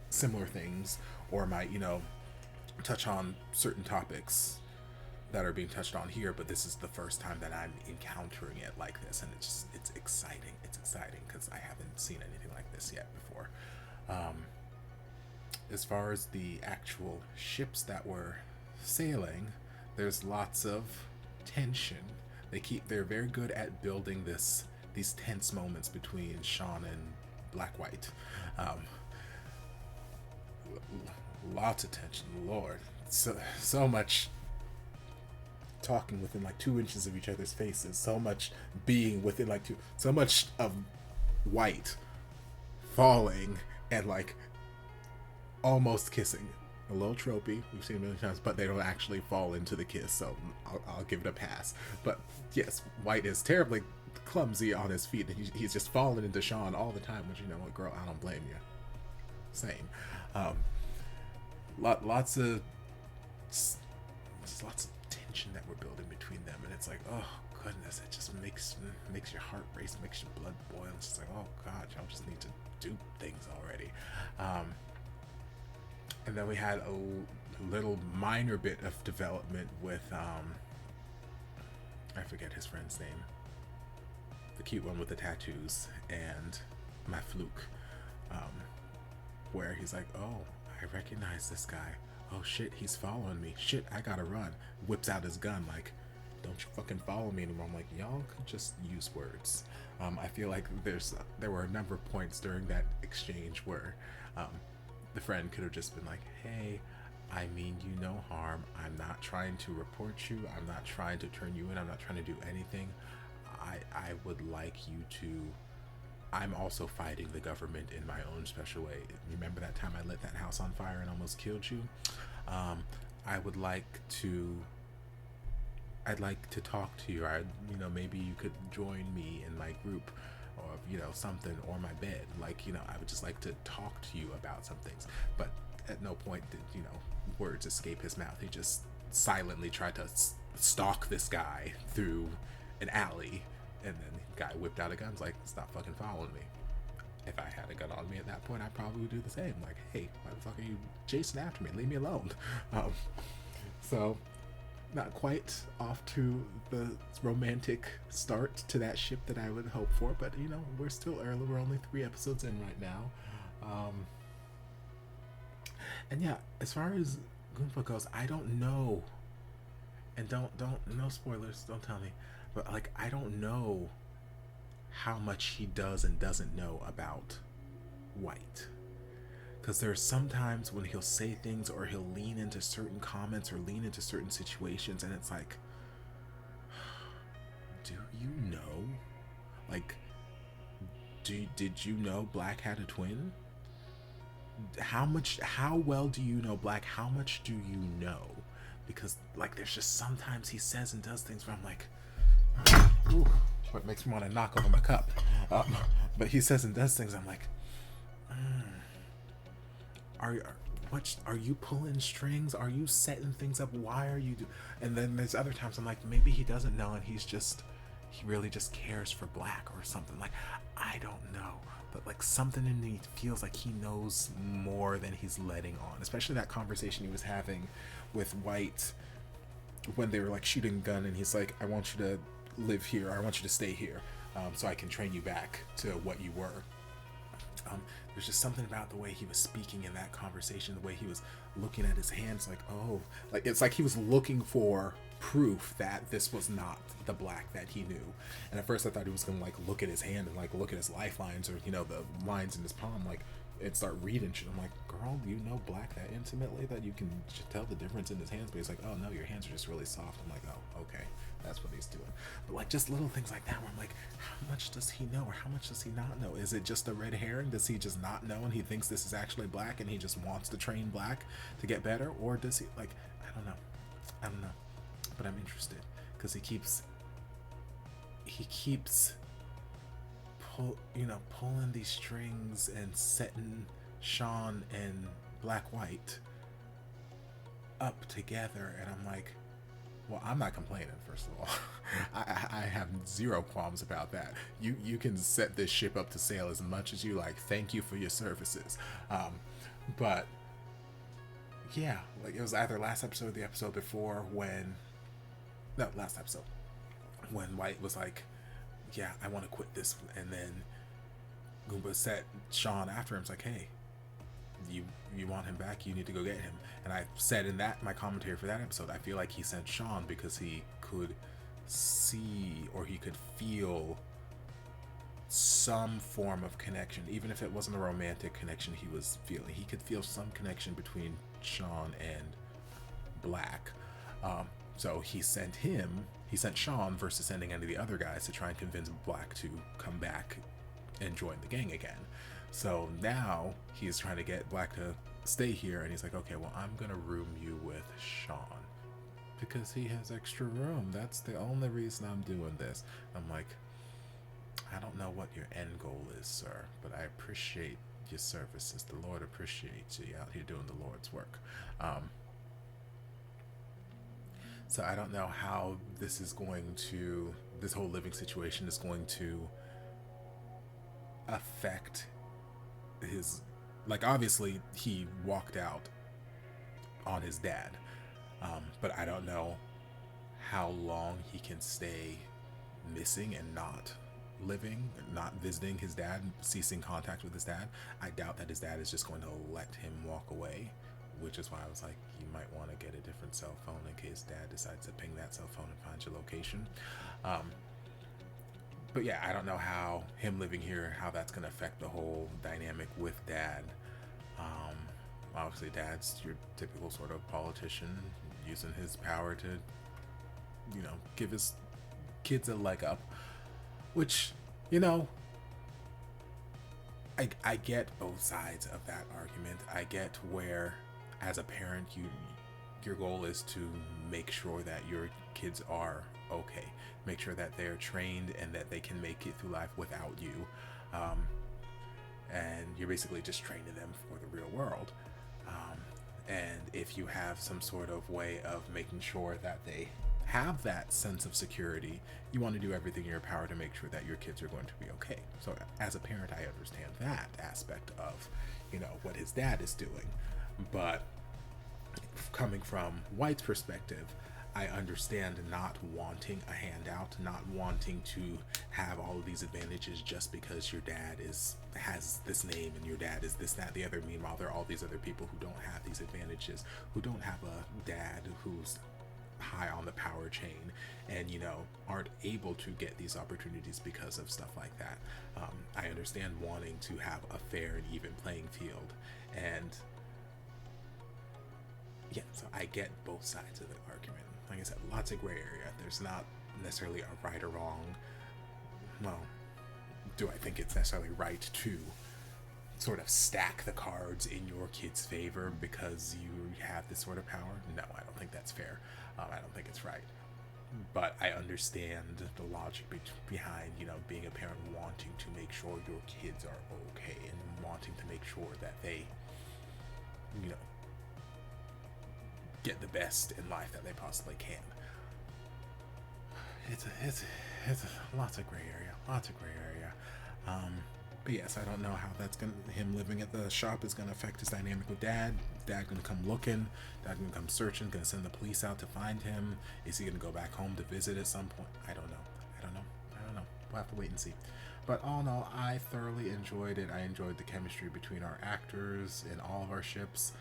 similar things, or might, touch on certain topics that are being touched on here, but this is the first time that I'm encountering it like this, and it's exciting. It's exciting because I haven't seen anything like this yet before. As far as the actual ships that were sailing, there's lots of tension. They're very good at building these tense moments between Sean and Black White. Lots of tension, Lord. So much talking within like 2 inches of each other's faces. So much being within like so much of White falling and like almost kissing. A little tropey, we've seen it many times, but they don't actually fall into the kiss, so I'll give it a pass. But yes, White is terribly clumsy on his feet, and he's just falling into Sean all the time, which, what, girl, I don't blame you. Same. Lots of tension that we're building between them, and it's like, oh goodness, it just makes your heart race, makes your blood boil. It's just like, oh god, y'all just need to do things already. And then we had a little minor bit of development with I forget his friend's name, the cute one with the tattoos, and my fluke, where he's like, oh, I recognize this guy. Oh shit, he's following me. Shit, I gotta run. Whips out his gun like, don't you fucking follow me anymore. I'm like, y'all could just use words. I feel like there were a number of points during that exchange where the friend could have just been like, hey, I mean you no harm. I'm not trying to report you. I'm not trying to turn you in. I'm not trying to do anything. I would like you to... I'm also fighting the government in my own special way. Remember that time I lit that house on fire and almost killed you? I'd like to talk to you. Maybe you could join me in my group, or something, or my bed. I would just like to talk to you about some things. But at no point did words escape his mouth. He just silently tried to stalk this guy through an alley, and then the guy whipped out a gun. Like, stop fucking following me. If I had a gun on me at that point, I probably would do the same. Like, hey, why the fuck are you chasing after me? Leave me alone. So not quite off to the romantic start to that ship that I would hope for, but we're still early. We're only 3 episodes in right now. And yeah, as far as Gunpei goes, I don't know, and don't no spoilers, don't tell me, but like, I don't know how much he does and doesn't know about White. Because there's sometimes when he'll say things, or he'll lean into certain comments, or lean into certain situations, and it's like, do you know? Like, did you know Black had a twin? How well do you know Black? How much do you know? Because, like, there's just sometimes he says and does things where I'm like, ooh, what makes me want to knock over my cup. But he says and does things, I'm like, are you pulling strings? Are you setting things up? Why are you And then there's other times I'm like, maybe he doesn't know and he really just cares for Black or something. Like, I don't know. But like something in me feels like he knows more than he's letting on. Especially that conversation he was having with White when they were like shooting a gun and he's like, I want you to live here. I want you to stay here so I can train you back to what you were. There's just something about the way he was speaking in that conversation, the way he was looking at his hands, like, oh, like it's like he was looking for proof that this was not the Black that he knew. And at first I thought he was gonna like look at his hand and like look at his lifelines or, you know, the lines in his palm, like, and start reading shit. I'm like, girl, do you know Black that intimately that you can tell the difference in his hands? But he's like, oh no, your hands are just really soft. I'm like, oh, okay, that's what he's doing. But like just little things like that where I'm like, how much does he know or how much does he not know? Is it just a red herring? Does he just not know and he thinks this is actually Black and he just wants to train Black to get better? Or does he, like, I don't know. But I'm interested because he keeps pulling these strings and setting Sean and Black White up together, and I'm like, well, I'm not complaining. First of all, I have zero qualms about that. You can set this ship up to sail as much as you like. Thank you for your services. But yeah, like it was either last episode or the episode before last episode when White was like, yeah, I want to quit this, and then Goomba set Sean after him. It's like, hey, you want him back, you need to go get him. And I said in that my commentary for that episode, I feel like he sent Sean because he could see or he could feel some form of connection, even if it wasn't a romantic connection he was feeling. He could feel some connection between Sean and Black. So he sent Sean versus sending any of the other guys to try and convince Black to come back and join the gang again. So now he's trying to get Black to stay here, and he's like, okay, well, I'm gonna room you with Sean because he has extra room. That's the only reason I'm doing this. I'm like, I don't know what your end goal is, sir, but I appreciate your services. The Lord appreciates you out here doing the Lord's work. So I don't know how this whole living situation is going to affect his, like, obviously he walked out on his dad, but I don't know how long he can stay missing and not living, not visiting his dad, ceasing contact with his dad. I doubt that his dad is just going to let him walk away, which is why I was like, you might want to get a different cell phone in case dad decides to ping that cell phone and find your location. But yeah, I don't know how him living here, how that's going to affect the whole dynamic with dad. Obviously dad's your typical sort of politician using his power to, give his kids a leg up, which, I get both sides of that argument. I get where, as a parent, your goal is to make sure that your kids are okay, make sure that they're trained and that they can make it through life without you, and you're basically just training them for the real world. And if you have some sort of way of making sure that they have that sense of security, you want to do everything in your power to make sure that your kids are going to be okay. So as a parent, I understand that aspect of, what his dad is doing. But coming from White's perspective, I understand not wanting a handout, not wanting to have all of these advantages just because your dad has this name and your dad is this, that, the other. Meanwhile, there are all these other people who don't have these advantages, who don't have a dad who's high on the power chain and, aren't able to get these opportunities because of stuff like that. I understand wanting to have a fair and even playing field. And yeah, so I get both sides of the argument. Like I said, lots of gray area. There's not necessarily a right or wrong. well, do I think it's necessarily right to sort of stack the cards in your kid's favor because you have this sort of power? No, I don't think that's fair. I don't think it's right. But I understand the logic behind, you know, being a parent wanting to make sure your kids are okay and wanting to make sure that they, you know, get the best in life that they possibly can. It's lots of gray area, but yes, I don't know how that's him living at the shop is gonna affect his dynamic with Dad. Dad gonna come looking, Dad gonna come searching, gonna send the police out to find him. Is he gonna go back home to visit at some point? I don't know. We'll have to wait and see. But all in all, I thoroughly enjoyed it. I enjoyed the chemistry between our actors in all of our ships.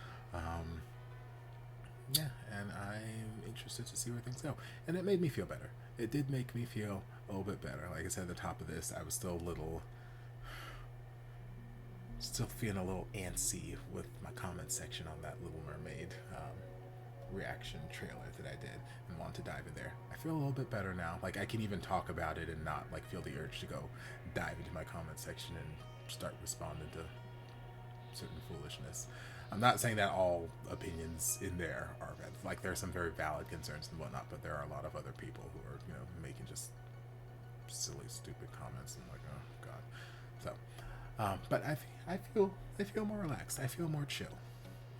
Yeah, and I'm interested to see where things go. And it made me feel better. It did make me feel a little bit better. Like I said at the top of this, I was still feeling a little antsy with my comment section on that Little Mermaid reaction trailer that I did and wanted to dive in there. I feel a little bit better now. Like I can even talk about it and not like feel the urge to go dive into my comment section and start responding to certain foolishness. I'm not saying that all opinions in there are bad. Like there are some very valid concerns and whatnot, but there are a lot of other people who are, you know, making just silly, stupid comments and like, oh god. So, but I feel more relaxed. I feel more chill.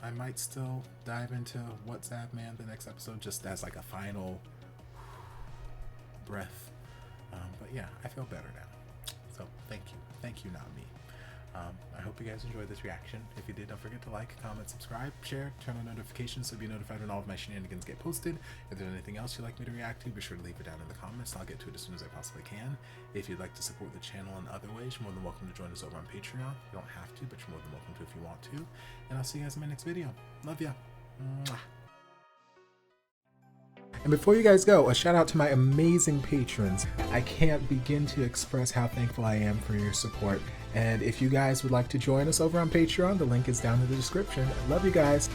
I might still dive into What's That Man the next episode just as like a final breath. But yeah, I feel better now. So thank you, not me. I hope you guys enjoyed this reaction. If you did, don't forget to like, comment, subscribe, share, turn on notifications so you'll be notified when all of my shenanigans get posted. If there's anything else you'd like me to react to, be sure to leave it down in the comments. I'll get to it as soon as I possibly can. If you'd like to support the channel in other ways, you're more than welcome to join us over on Patreon. You don't have to, but you're more than welcome to if you want to. And I'll see you guys in my next video. Love ya. Mwah. And before you guys go, a shout out to my amazing patrons. I can't begin to express how thankful I am for your support. And if you guys would like to join us over on Patreon, the link is down in the description. I love you guys.